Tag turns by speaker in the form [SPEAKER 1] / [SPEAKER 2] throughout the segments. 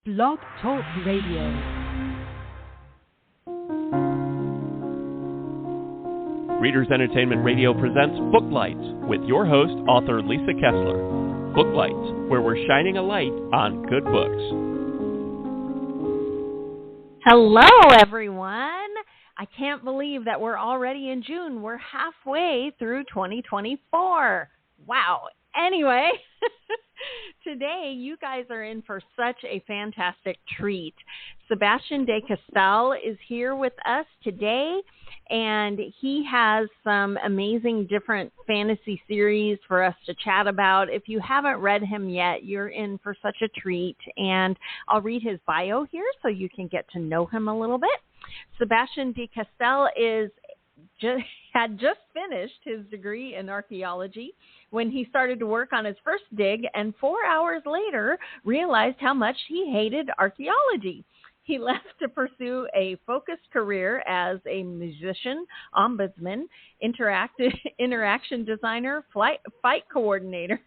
[SPEAKER 1] Blog Talk Radio.
[SPEAKER 2] Readers Entertainment Radio presents Booklights with your host, author Lisa Kessler. Booklights, where we're shining a light on good books.
[SPEAKER 3] Hello, everyone. I can't believe that we're already in June. We're halfway through 2024. Wow. Anyway, today you guys are in for such a fantastic treat. Sebastien de Castell is here with us today, and he has some amazing different fantasy series for us to chat about. If you haven't read him yet, you're in for such a treat, and I'll read his bio here so you can get to know him a little bit. Sebastien de Castell had just finished his degree in archaeology when he started to work on his first dig, and 4 hours later realized how much he hated archaeology. He left to pursue a focused career as a musician, ombudsman, interaction designer, fight coordinator,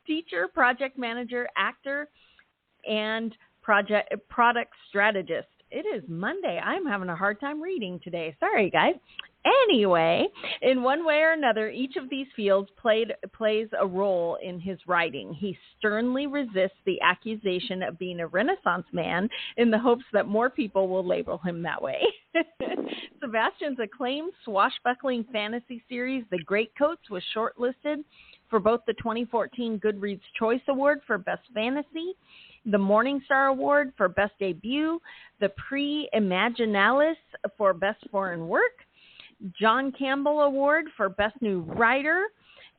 [SPEAKER 3] teacher, project manager, actor, and product strategist. It is Monday. I'm having a hard time reading today. Sorry, guys. Anyway, in one way or another, each of these fields plays a role in his writing. He sternly resists the accusation of being a Renaissance man in the hopes that more people will label him that way. Sebastien's acclaimed swashbuckling fantasy series, The Greatcoats, was shortlisted for both the 2014 Goodreads Choice Award for Best Fantasy, the Morningstar Award for Best Debut, the Prix Imaginalis for Best Foreign Work, John Campbell Award for Best New Writer,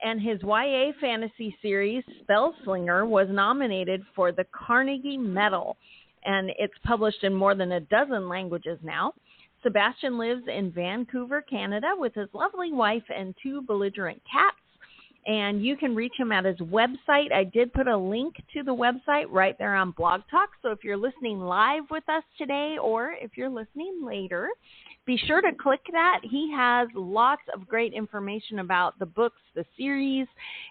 [SPEAKER 3] and his YA fantasy series, Spellslinger, was nominated for the Carnegie Medal, and it's published in more than a dozen languages now. Sebastien lives in Vancouver, Canada, with his lovely wife and 2 belligerent cats, and you can reach him at his website. I did put a link to the website right there on Blog Talk, so if you're listening live with us today or if you're listening later, be sure to click that. He has lots of great information about the books, the series,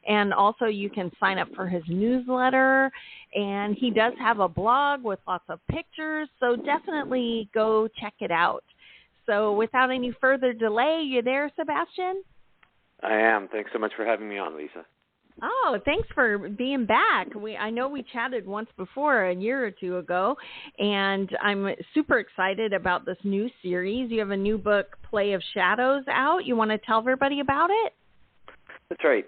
[SPEAKER 3] and also you can sign up for his newsletter. And he does have a blog with lots of pictures, so definitely go check it out. So without any further delay, you there, Sebastien?
[SPEAKER 4] I am. Thanks so much for having me on, Lisa.
[SPEAKER 3] Oh, thanks for being back. I know we chatted once before, a year or two ago, and I'm super excited about this new series. You have a new book, Play of Shadows, out. You want to tell everybody about it?
[SPEAKER 4] That's right.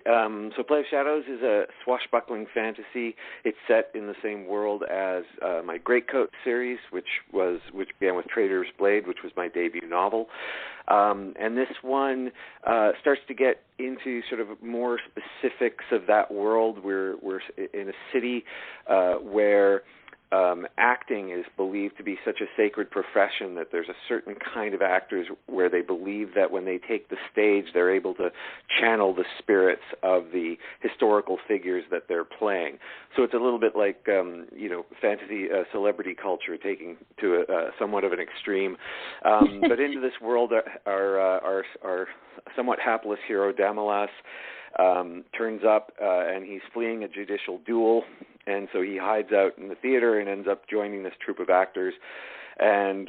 [SPEAKER 4] So Play of Shadows is a swashbuckling fantasy. It's set in the same world as my Greatcoat series, which began with Trader's Blade, which was my debut novel. And this one starts to get into sort of more specifics of that world. We're in a city where acting is believed to be such a sacred profession that there's a certain kind of actors where they believe that when they take the stage, they're able to channel the spirits of the historical figures that they're playing. So it's a little bit like, fantasy celebrity culture taking to somewhat of an extreme. But into this world, our somewhat hapless hero, Damalas, turns up and he's fleeing a judicial duel, and so he hides out in the theater and ends up joining this troupe of actors. And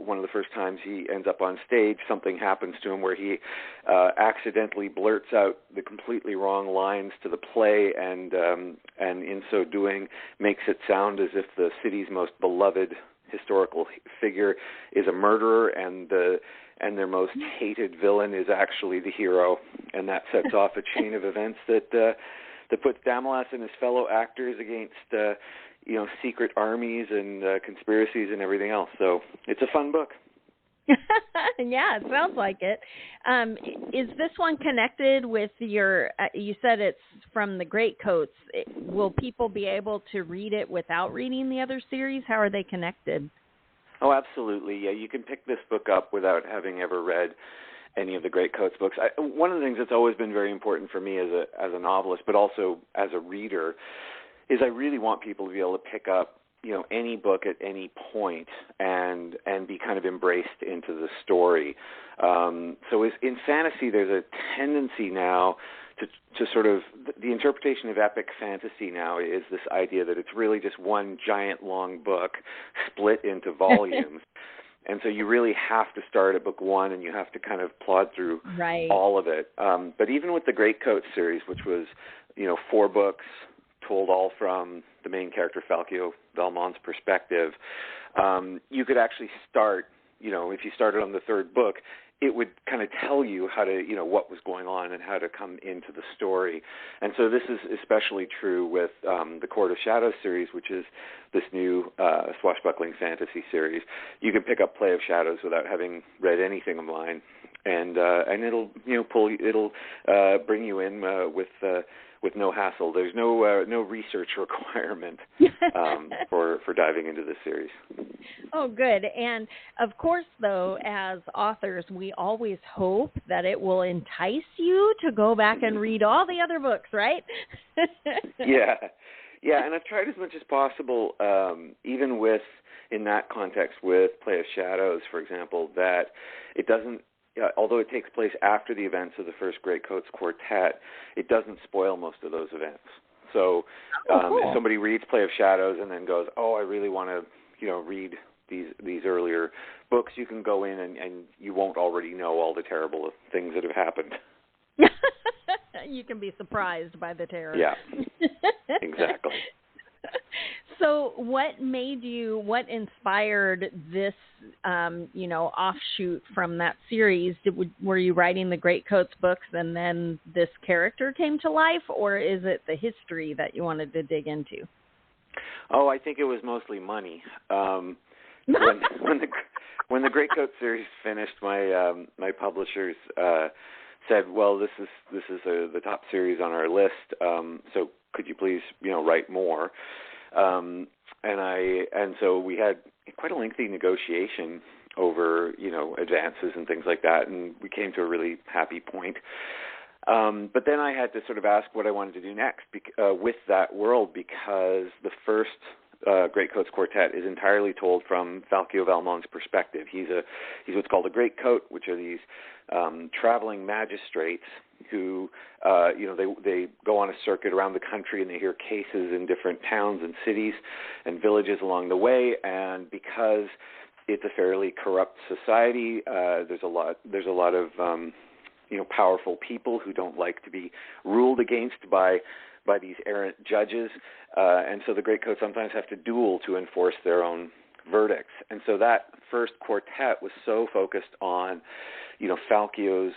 [SPEAKER 4] one of the first times he ends up on stage, something happens to him where he accidentally blurts out the completely wrong lines to the play, and in so doing makes it sound as if the city's most beloved historical figure is a murderer, and their most hated villain is actually the hero, and that sets off a chain of events that puts Damalas and his fellow actors against secret armies and conspiracies and everything else. So it's a fun book.
[SPEAKER 3] Yeah, it sounds like it. Is this one connected with your? You said it's from the Greatcoats. Will people be able to read it without reading the other series? How are they connected?
[SPEAKER 4] Oh, absolutely. Yeah, you can pick this book up without having ever read any of the Greatcoats books. One of the things that's always been very important for me as a novelist, but also as a reader, is I really want people to be able to pick up any book at any point and be kind of embraced into the story. So in fantasy, there's a tendency now to sort of the interpretation of epic fantasy now is this idea that it's really just one giant long book split into volumes. And so you really have to start at book one, and you have to kind of plod through all of it. But even with the Greatcoat series, which was, 4 books told all from the main character, Falcio Valmont's perspective, you could actually start, if you started on the 3rd book, it would kind of tell you how to, what was going on and how to come into the story. And so this is especially true with the Court of Shadows series, which is this new swashbuckling fantasy series. You can pick up Play of Shadows without having read anything of mine, and it'll bring you in with no hassle. There's no research requirement for diving into this series.
[SPEAKER 3] Oh, good. And of course, though, as authors, we always hope that it will entice you to go back and read all the other books, right?
[SPEAKER 4] Yeah, and I've tried as much as possible, even in that context with Play of Shadows, for example, that it doesn't, although it takes place after the events of the first Greatcoats Quartet, it doesn't spoil most of those events. So
[SPEAKER 3] cool.
[SPEAKER 4] If somebody reads Play of Shadows and then goes, I really want to, read these earlier books, you can go in and you won't already know all the terrible things that have happened.
[SPEAKER 3] You can be surprised by the terror.
[SPEAKER 4] Yeah, exactly.
[SPEAKER 3] So what inspired this, offshoot from that series? Were you writing the Greatcoats books and then this character came to life, or is it the history that you wanted to dig into?
[SPEAKER 4] Oh, I think it was mostly money. When the Greatcoats series finished, my publishers said, "Well, this is the top series on our list. So could you please, write more?" And so we had quite a lengthy negotiation over, advances and things like that, and we came to a really happy point. But then I had to sort of ask what I wanted to do next with that world, because the first Greatcoats Quartet is entirely told from Falcio Valmont's perspective. He's what's called a Greatcoat, which are these traveling magistrates who, they go on a circuit around the country and they hear cases in different towns and cities and villages along the way. And because it's a fairly corrupt society, there's a lot of powerful people who don't like to be ruled against by these errant judges, and so the Greatcoats sometimes have to duel to enforce their own verdicts. And so that first quartet was so focused on, Falcio's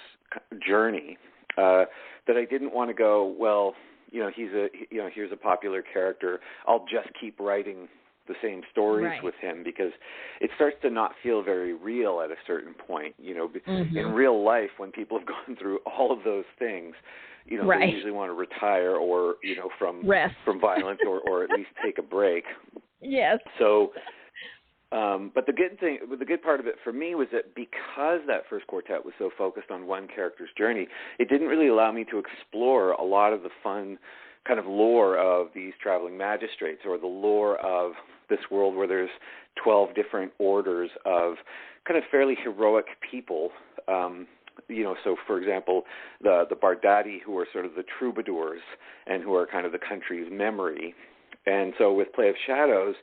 [SPEAKER 4] journey, that I didn't want to go, well, here's a popular character, I'll just keep writing the same stories with him, because it starts to not feel very real at a certain point. In real life, when people have gone through all of those things, they usually want to retire or, from violence or at least take a break.
[SPEAKER 3] Yes.
[SPEAKER 4] So, but the good part of it for me was that because that first quartet was so focused on one character's journey, it didn't really allow me to explore a lot of the fun kind of lore of these traveling magistrates, or the lore of this world where there's 12 different orders of kind of fairly heroic people. So for example, the Bardati, who are sort of the troubadours and who are kind of the country's memory. And so with Play of Shadows,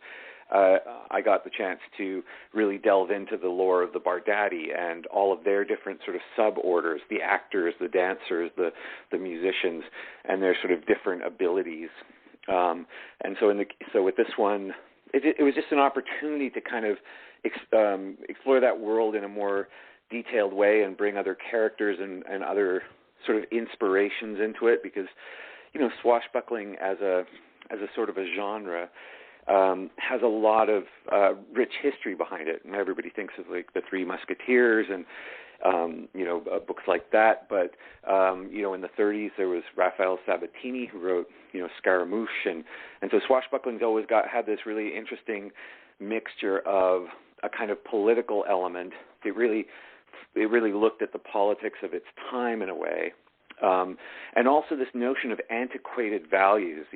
[SPEAKER 4] I got the chance to really delve into the lore of the Bardati and all of their different sort of sub-orders, the actors, the dancers, the musicians, and their sort of different abilities. And so with this one, it was just an opportunity to kind of explore that world in a more detailed way and bring other characters and other sort of inspirations into it, because swashbuckling as a sort of a genre has a lot of rich history behind it, and everybody thinks of like the Three Musketeers and books like that. But in the 30s there was Raphael Sabatini who wrote Scaramouche, and so swashbuckling's always had this really interesting mixture of a kind of political element. It really looked at the politics of its time in a way. And also this notion of antiquated values.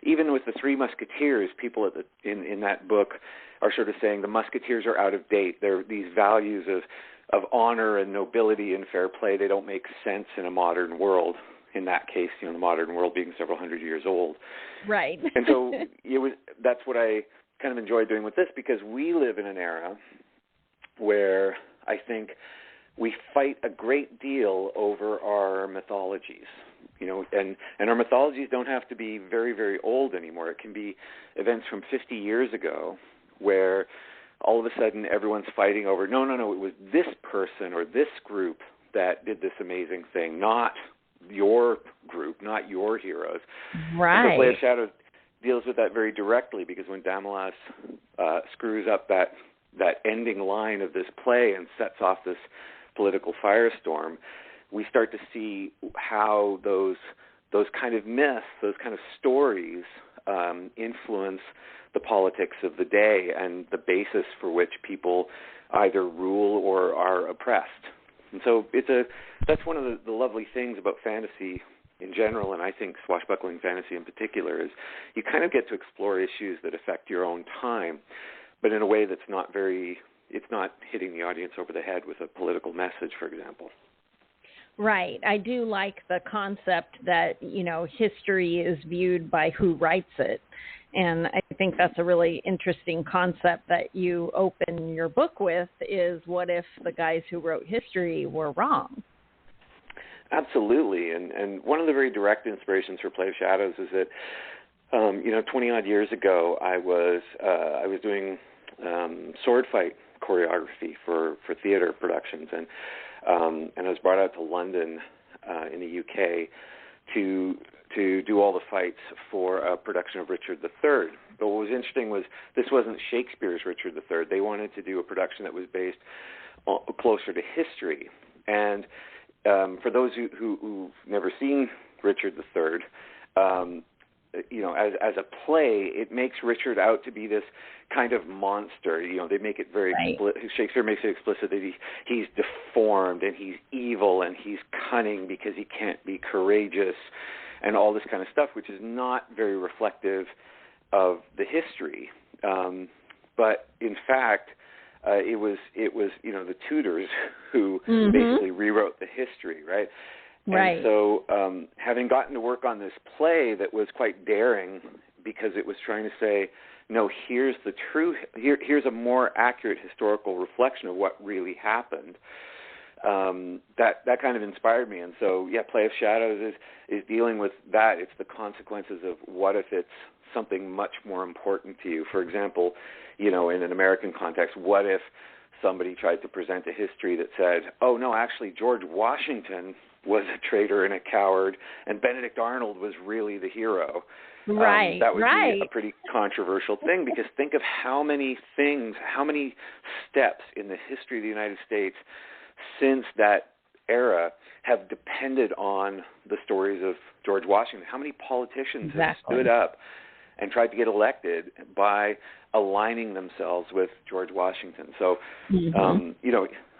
[SPEAKER 4] Even with the Three Musketeers, people in that book are sort of saying the Musketeers are out of date. They're these values of honor and nobility and fair play. They don't make sense in a modern world. in that case, the modern world being several hundred years old.
[SPEAKER 3] Right.
[SPEAKER 4] And so that's what I kind of enjoy doing with this, because we live in an era where I think we fight a great deal over our mythologies, and our mythologies don't have to be very, very old anymore. It can be events from 50 years ago where all of a sudden everyone's fighting over, no, it was this person or this group that did this amazing thing, not your group, not your heroes.
[SPEAKER 3] Right.
[SPEAKER 4] And so Play of Shadows deals with that very directly, because when Damalas screws up that ending line of this play and sets off this political firestorm, we start to see how those kind of myths, those kind of stories influence the politics of the day and the basis for which people either rule or are oppressed. And so that's one of the lovely things about fantasy in general, and I think swashbuckling fantasy in particular, is you kind of get to explore issues that affect your own time, but in a way that's it's not hitting the audience over the head with a political message, for example.
[SPEAKER 3] Right. I do like the concept that, history is viewed by who writes it. And I think that's a really interesting concept that you open your book with, is what if the guys who wrote history were wrong?
[SPEAKER 4] Absolutely. And one of the very direct inspirations for Play of Shadows is that, 20-odd years ago, I was doing sword fight choreography for theater productions, and I was brought out to London in the UK to do all the fights for a production of Richard III. But what was interesting was this wasn't Shakespeare's Richard III. They wanted to do a production that was based closer to history. And for those who've never seen Richard III, as a play, it makes Richard out to be this kind of monster. They make it very Shakespeare makes it explicit that he's deformed and he's evil and he's cunning because he can't be courageous and all this kind of stuff, which is not very reflective of the history. But in fact, it was the Tudors who basically rewrote the history, right?
[SPEAKER 3] Right.
[SPEAKER 4] And so having gotten to work on this play that was quite daring, because it was trying to say, no, here's the truth. Here's a more accurate historical reflection of what really happened. That kind of inspired me. And so, Play of Shadows is dealing with that. It's the consequences of what if it's something much more important to you. For example, in an American context, what if somebody tried to present a history that said, oh, no, actually, George Washington was a traitor and a coward, and Benedict Arnold was really the hero.
[SPEAKER 3] Right,
[SPEAKER 4] that would be a pretty controversial thing, because think of how many steps in the history of the United States since that era have depended on the stories of George Washington. How many politicians have stood up and tried to get elected by aligning themselves with George Washington? So,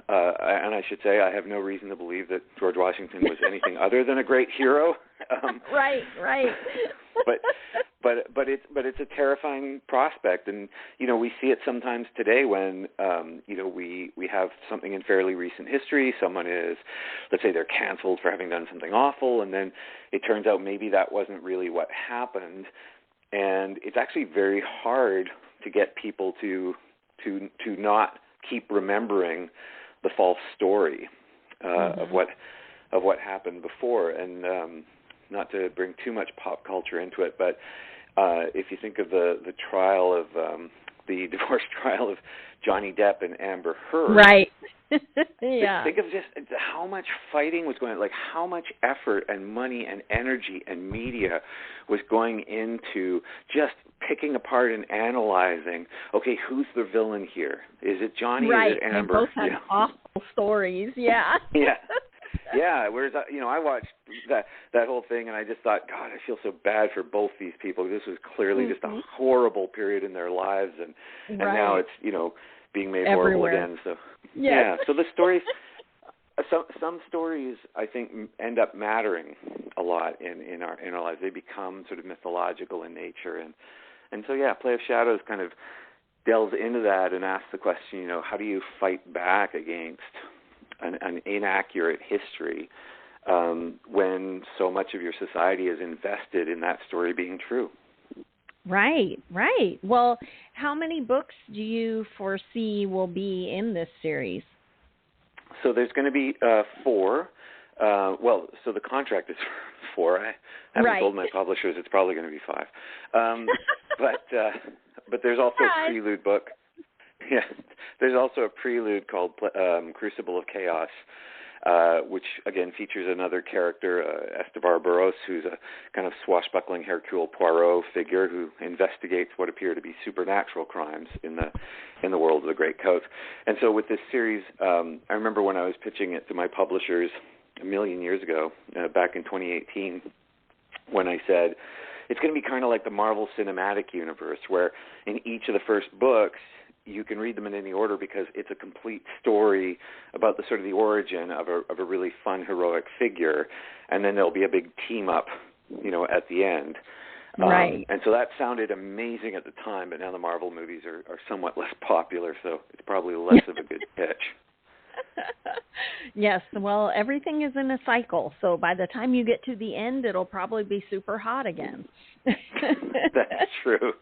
[SPEAKER 4] and I should say I have no reason to believe that George Washington was anything other than a great hero.
[SPEAKER 3] Right.
[SPEAKER 4] But it's a terrifying prospect, and we see it sometimes today when we have something in fairly recent history. Someone is, let's say, they're canceled for having done something awful, and then it turns out maybe that wasn't really what happened, and it's actually very hard to get people to not keep remembering the false story of what happened before. And not to bring too much pop culture into it, but if you think of the trial of the divorce trial of Johnny Depp and Amber Heard,
[SPEAKER 3] right?
[SPEAKER 4] Think of just how much fighting was going on, like how much effort and money and energy and media was going into just picking apart and analyzing, okay, who's the villain here? Is it Johnny or is it Amber?
[SPEAKER 3] They both had awful stories,
[SPEAKER 4] Yeah. Whereas I watched that whole thing and I just thought, God, I feel so bad for both these people. This was clearly just a horrible period in their lives, and now it's being made horrible again. So so the stories, some stories I think end up mattering a lot in our lives. They become sort of mythological in nature, and so Play of Shadows kind of delves into that and asks the question, how do you fight back against an inaccurate history when so much of your society is invested in that story being true.
[SPEAKER 3] Right, right. Well, how many books do you foresee will be in this series?
[SPEAKER 4] So there's going to be 4. So the contract is 4. I haven't told my publishers it's probably going to be 5. But there's also a prelude book. Yeah, there's also a prelude called Crucible of Chaos, which, again, features another character, Estevar Burros, who's a kind of swashbuckling Hercule Poirot figure who investigates what appear to be supernatural crimes in the world of the Great Coats. And so with this series, I remember when I was pitching it to my publishers a million years ago, back in 2018, when I said, it's going to be kind of like the Marvel Cinematic Universe, where in each of the first books, you can read them in any order because it's a complete story about the sort of the origin of a really fun, heroic figure, and then there'll be a big team up, at the end.
[SPEAKER 3] Right.
[SPEAKER 4] And so that sounded amazing at the time, but now the Marvel movies are somewhat less popular, so it's probably less of a good pitch.
[SPEAKER 3] Yes, well, everything is in a cycle, so by the time you get to the end, it'll probably be super hot again.
[SPEAKER 4] That's true.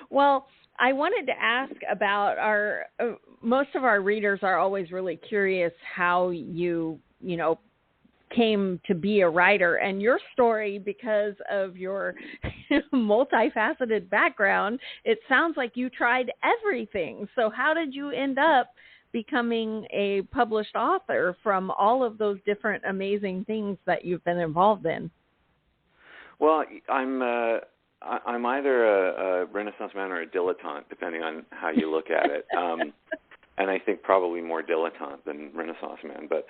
[SPEAKER 3] Well, I wanted to ask about most of our readers are always really curious how you came to be a writer, and your story, because of your multifaceted background, it sounds like you tried everything. So how did you end up becoming a published author from all of those different amazing things that you've been involved in?
[SPEAKER 4] Well, I'm either a Renaissance man or a dilettante, depending on how you look at it. And I think probably more dilettante than Renaissance man. But,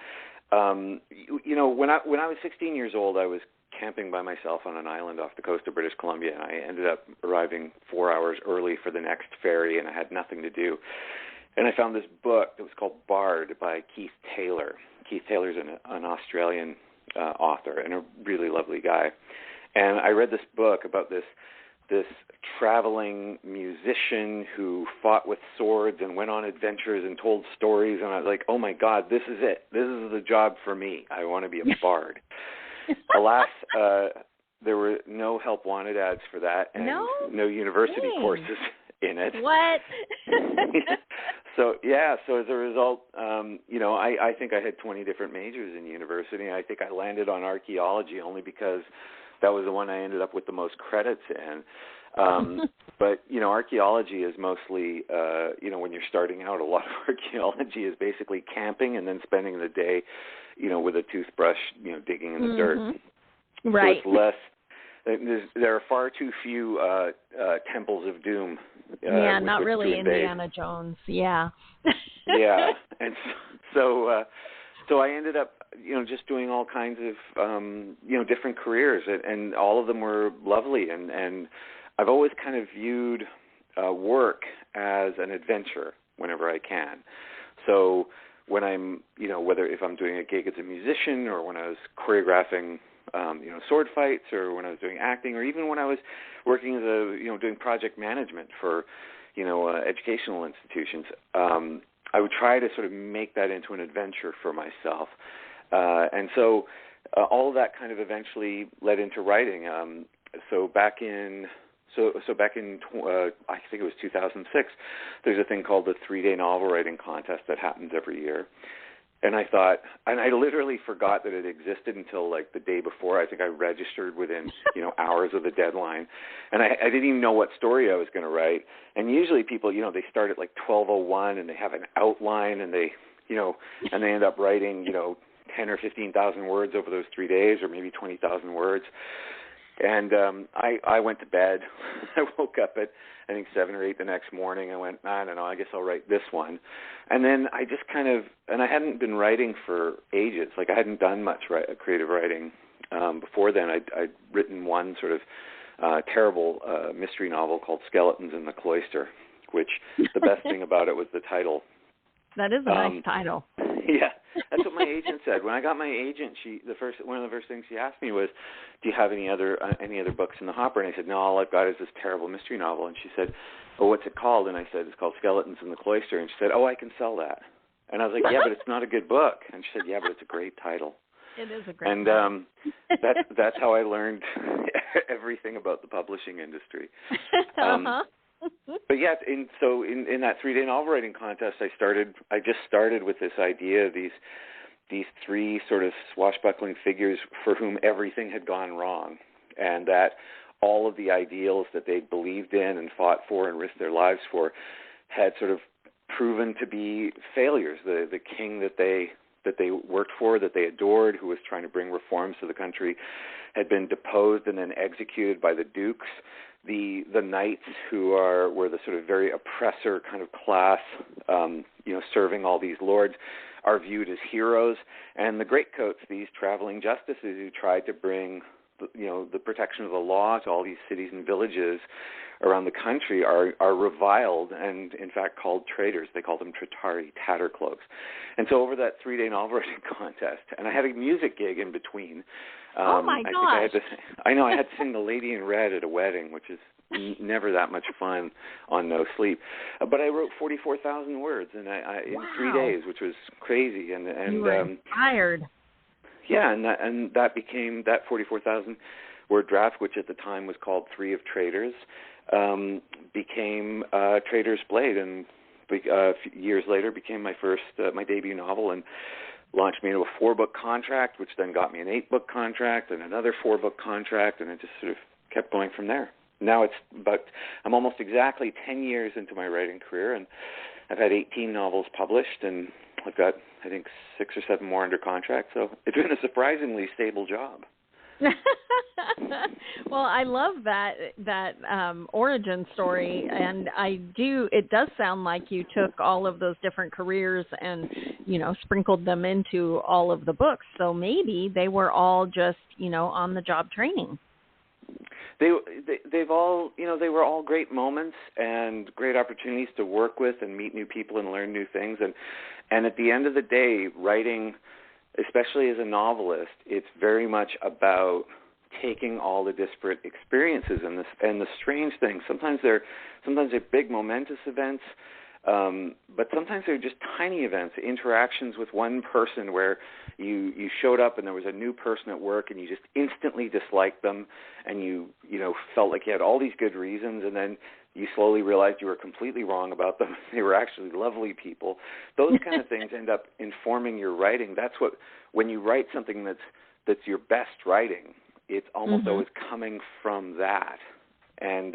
[SPEAKER 4] when I was 16 years old, I was camping by myself on an island off the coast of British Columbia, and I ended up arriving 4 hours early for the next ferry, and I had nothing to do. And I found this book that was called Bard by Keith Taylor. Keith Taylor's an Australian author and a really lovely guy. And I read this book about this traveling musician who fought with swords and went on adventures and told stories. And I was like, oh, my God, this is it. This is the job for me. I want to be a bard. Alas, there were no help wanted ads for that and no university courses in it.
[SPEAKER 3] What?
[SPEAKER 4] So as a result, I think I had 20 different majors in university. And I think I landed on archaeology only because that was the one I ended up with the most credits in. But, archaeology is mostly, when you're starting out, a lot of archaeology is basically camping and then spending the day, with a toothbrush, digging in the dirt.
[SPEAKER 3] Right.
[SPEAKER 4] So it's less, there are far too few temples of doom.
[SPEAKER 3] Not really Indiana Jones. Yeah.
[SPEAKER 4] Yeah. And so I ended up, just doing all kinds of, different careers, and all of them were lovely. And I've always kind of viewed work as an adventure whenever I can. So when I'm, whether if I'm doing a gig as a musician or when I was choreographing, sword fights, or when I was doing acting, or even when I was working as doing project management for, educational institutions, I would try to sort of make that into an adventure for myself. And so all of that kind of eventually led into writing. So back in I think it was 2006, there's a thing called the 3-day novel writing contest that happens every year. And I thought, and I literally forgot that it existed until like the day before. I think I registered within, hours of the deadline. And I didn't even know what story I was going to write. And usually people, they start at like 12:01 and they have an outline and they, and they end up writing, 10 or 15,000 words over those 3 days, or maybe 20,000 words. And I went to bed. I woke up at, I think, 7 or 8 the next morning. I went, I don't know, I guess I'll write this one. And then I just kind of, and I hadn't been writing for ages. Like I hadn't done much creative writing before then. I'd written one sort of terrible mystery novel called Skeletons in the Cloister, which the best thing about it was the title.
[SPEAKER 3] That is a nice title.
[SPEAKER 4] Yeah, that's what my agent said. When I got my agent, one of the first things she asked me was, "Do you have any other books in the hopper?" And I said, "No, all I've got is this terrible mystery novel." And she said, "Oh, what's it called?" And I said, "It's called Skeletons in the Cloister." And she said, "Oh, I can sell that." And I was like, yeah, but it's not a good book. And she said, yeah, but it's a great title.
[SPEAKER 3] It is a great
[SPEAKER 4] and
[SPEAKER 3] title.
[SPEAKER 4] that's how I learned everything about the publishing industry. But yeah, in that 3-day novel writing contest, I just started with this idea of these three sort of swashbuckling figures for whom everything had gone wrong, and that all of the ideals that they believed in and fought for and risked their lives for had sort of proven to be failures. The king that they worked for, that they adored, who was trying to bring reforms to the country, had been deposed and then executed by the dukes. The knights, who were the sort of very oppressor kind of class, serving all these lords, are viewed as heroes. And the greatcoats, these traveling justices who tried to bring the protection of the law to all these cities and villages around the country, are reviled and, in fact, called traitors. They call them Tratari, tattercloaks. And so over that 3-day novel writing contest, and I had a music gig in between.
[SPEAKER 3] Oh, my gosh.
[SPEAKER 4] I had to sing The Lady in Red at a wedding, which is never that much fun on no sleep. But I wrote 44,000 words in 3 days, which was crazy. And
[SPEAKER 3] you were inspired.
[SPEAKER 4] Yeah, and that became, that 44,000 word draft, which at the time was called Three of Traitors, became Traitor's Blade, and years later became my debut novel, and launched me into a 4-book contract, which then got me an 8-book contract and another 4-book contract, and it just sort of kept going from there. Now I'm almost exactly 10 years into my writing career, and I've had 18 novels published, and I've got, I think, 6 or 7 more under contract, so it's been a surprisingly stable job.
[SPEAKER 3] Well, I love that origin story, and it does sound like you took all of those different careers and, sprinkled them into all of the books. So maybe they were all just, on the job training.
[SPEAKER 4] They've all, they were all great moments and great opportunities to work with and meet new people and learn new things. And at the end of the day, writing, especially as a novelist, it's very much about taking all the disparate experiences and the strange things. Sometimes they're big momentous events, but sometimes they're just tiny events, interactions with one person where you showed up and there was a new person at work and you just instantly disliked them, and you felt like you had all these good reasons, and then you slowly realized you were completely wrong about them. They were actually lovely people. Those kind of things end up informing your writing. That's what, when you write something that's your best writing, it's almost always coming from that. And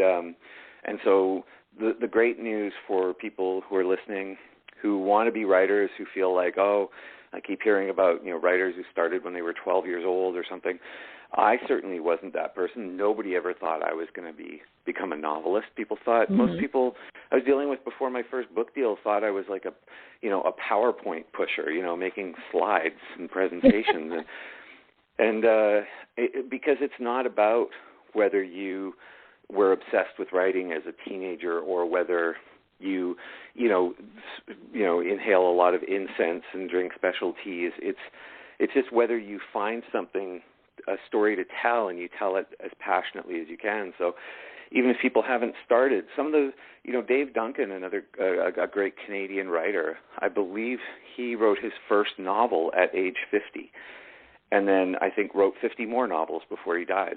[SPEAKER 4] so the great news for people who are listening, who want to be writers, who feel like, oh, I keep hearing about writers who started when they were 12 years old or something. I certainly wasn't that person. Nobody ever thought I was going to become a novelist. People thought, most people I was dealing with before my first book deal thought I was like a PowerPoint pusher, making slides and presentations. and because it's not about whether you were obsessed with writing as a teenager or whether you inhale a lot of incense and drink special teas. It's just whether you find something, a story to tell, and you tell it as passionately as you can. So even if people haven't started, some of the, Dave Duncan, another a great Canadian writer, I believe he wrote his first novel at age 50, and then I think wrote 50 more novels before he died.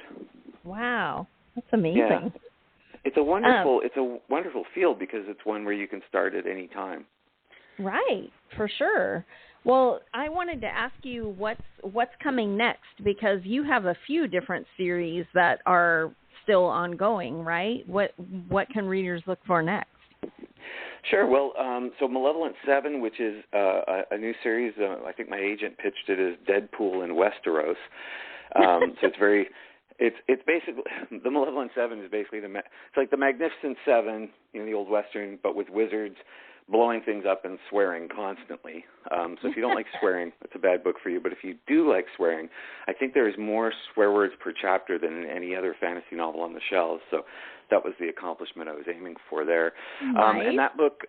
[SPEAKER 3] Wow, that's amazing.
[SPEAKER 4] Yeah. It's a wonderful field because it's one where you can start at any time. Right,
[SPEAKER 3] for sure. Well, I wanted to ask you what's coming next, because you have a few different series that are still ongoing, right? What can readers look for next?
[SPEAKER 4] Sure. Well, so Malevolent 7, which is a new series, I think my agent pitched it as Deadpool in Westeros. So it's basically, the Malevolent 7 is basically it's like the Magnificent 7, the old Western, but with wizards blowing things up and swearing constantly. So if you don't like swearing, it's a bad book for you. But if you do like swearing, I think there is more swear words per chapter than in any other fantasy novel on the shelves. So that was the accomplishment I was aiming for there.
[SPEAKER 3] Right.
[SPEAKER 4] And that book,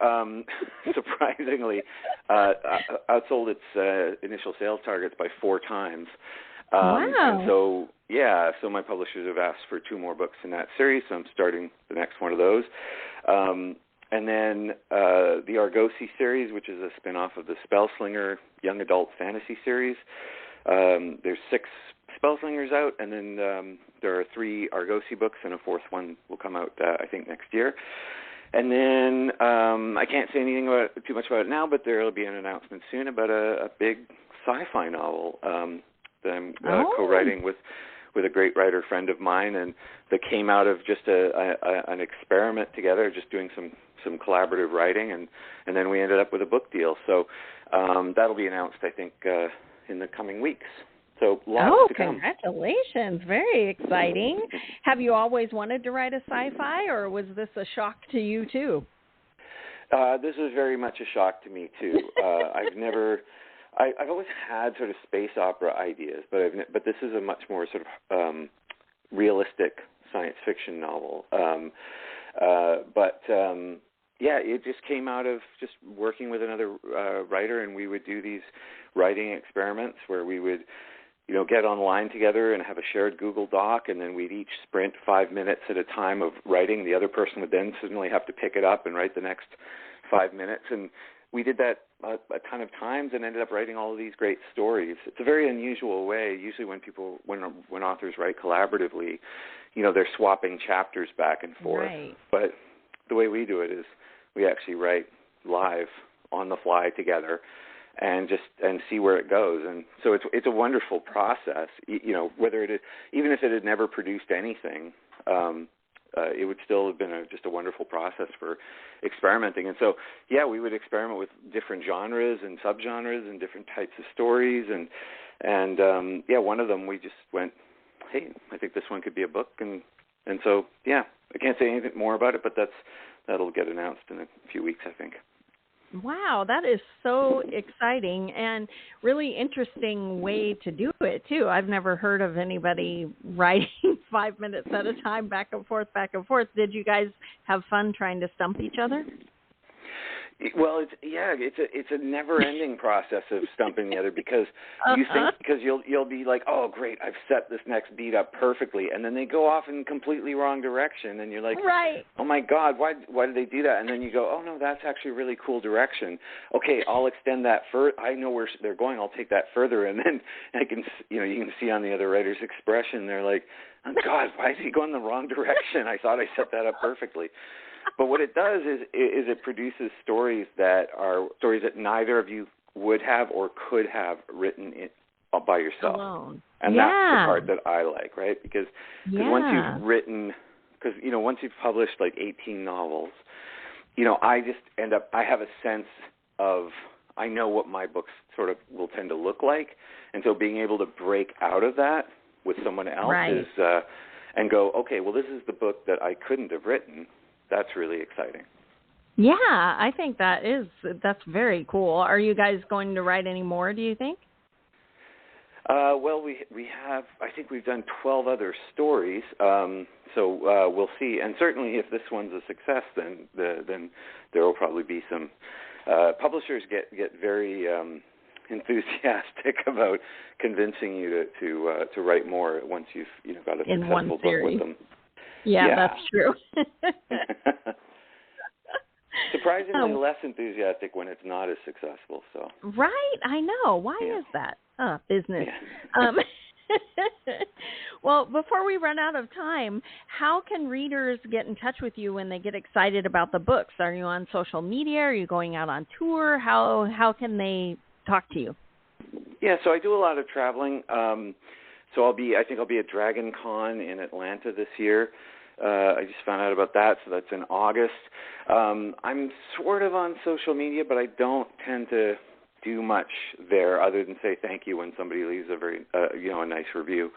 [SPEAKER 4] surprisingly, outsold its initial sales targets by 4 times.
[SPEAKER 3] Wow.
[SPEAKER 4] And so my publishers have asked for 2 more books in that series, so I'm starting the next one of those. And then the Argosy series, which is a spin-off of the Spellslinger young adult fantasy series. There's 6 Spellslingers out, and then there are 3 Argosy books, and a 4th one will come out, I think, next year. And then I can't say anything too much about it now, but there will be an announcement soon about a big sci-fi novel that I'm co-writing with a great writer friend of mine, and that came out of just an experiment together, just doing some collaborative writing, and then we ended up with a book deal. So that'll be announced, I think, in the coming weeks. So lots to come.
[SPEAKER 3] Congratulations. Very exciting. Have you always wanted to write a sci-fi, or was this a shock to you, too?
[SPEAKER 4] This was very much a shock to me, too. I've always had sort of space opera ideas, but this is a much more sort of realistic science fiction novel. Yeah, it just came out of just working with another writer, and we would do these writing experiments where we would, get online together and have a shared Google Doc, and then we'd each sprint 5 minutes at a time of writing. The other person would then suddenly have to pick it up and write the next 5 minutes, and we did that a ton of times and ended up writing all of these great stories. It's a very unusual way. Usually when authors write collaboratively, they're swapping chapters back and forth.
[SPEAKER 3] Right.
[SPEAKER 4] But the way we do it is we actually write live on the fly together and see where it goes. And so it's a wonderful process. Whether even if it had never produced anything, it would still have been just a wonderful process for experimenting. And so, yeah, we would experiment with different genres and subgenres and different types of stories. And one of them we just went, hey, I think this one could be a book. And so, yeah, I can't say anything more about it, but that'll get announced in a few weeks, I think.
[SPEAKER 3] Wow, that is so exciting and really interesting way to do it, too. I've never heard of anybody writing 5 minutes at a time, back and forth, back and forth. Did you guys have fun trying to stump each other?
[SPEAKER 4] Well, it's a never-ending process of stumping the other, because you think, because you'll be like, oh great, I've set this next beat up perfectly, and then they go off in completely wrong direction, and you're like,
[SPEAKER 3] right,
[SPEAKER 4] oh my God, why did they do that? And then you go, oh no, that's actually a really cool direction. Okay, I'll extend that further. I know where they're going. I'll take that further, and then you can see on the other writer's expression, they're like, oh God, why is he going the wrong direction? I thought I set that up perfectly. But what it does is it produces stories that are stories that neither of you would have or could have written by yourself.
[SPEAKER 3] Alone.
[SPEAKER 4] And that's the part that I like, right? Because once you've written, once you've published like 18 novels, I just end up, I have a sense of, I know what my books sort of will tend to look like. And so being able to break out of that with someone else is, and go, okay, well, this is the book that I couldn't have written. That's really exciting.
[SPEAKER 3] Yeah, I think that's very cool. Are you guys going to write any more, do you think?
[SPEAKER 4] Well, we have, I think we've done 12 other stories, so we'll see. And certainly if this one's a success, then there will probably be some, publishers get very enthusiastic about convincing you to write more once you've got a successful book with them.
[SPEAKER 3] Yeah, that's true.
[SPEAKER 4] Surprisingly less enthusiastic when it's not as successful. So
[SPEAKER 3] right, I know. Why is that? Business. Yeah. Well, before we run out of time, how can readers get in touch with you when they get excited about the books? Are you on social media? Are you going out on tour? How can they talk to you?
[SPEAKER 4] Yeah, so I do a lot of traveling. So I think I'll be at Dragon Con in Atlanta this year. I just found out about that, so that's in August. I'm sort of on social media, but I don't tend to do much there other than say thank you when somebody leaves a very, a nice review.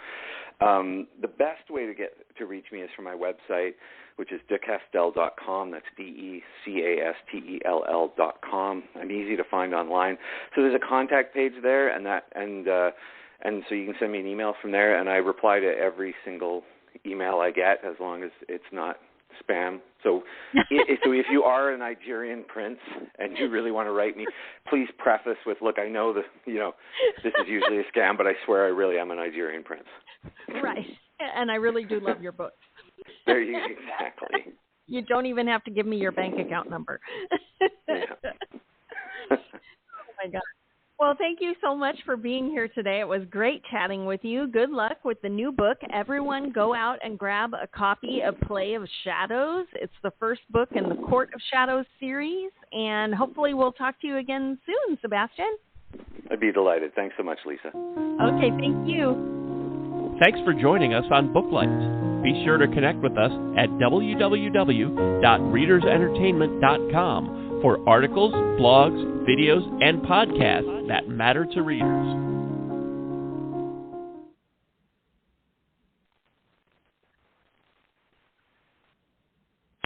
[SPEAKER 4] The best way to reach me is from my website, which is decastell.com. That's DECASTELL.com. I'm easy to find online. So there's a contact page there, and so you can send me an email from there, and I reply to every single email I get as long as it's not spam. So if you are a Nigerian prince and you really want to write me, please preface with, look, I know that, this is usually a scam, but I swear I really am a Nigerian prince.
[SPEAKER 3] Right. And I really do love your books.
[SPEAKER 4] There you go. Exactly.
[SPEAKER 3] You don't even have to give me your bank account number. Oh, my God. Well, thank you so much for being here today. It was great chatting with you. Good luck with the new book. Everyone go out and grab a copy of Play of Shadows. It's the first book in the Court of Shadows series, and hopefully we'll talk to you again soon, Sebastien.
[SPEAKER 4] I'd be delighted. Thanks so much, Lisa.
[SPEAKER 3] Okay, thank you.
[SPEAKER 2] Thanks for joining us on Booklights. Be sure to connect with us at www.readersentertainment.com for articles, blogs, videos, and podcasts that matter to readers.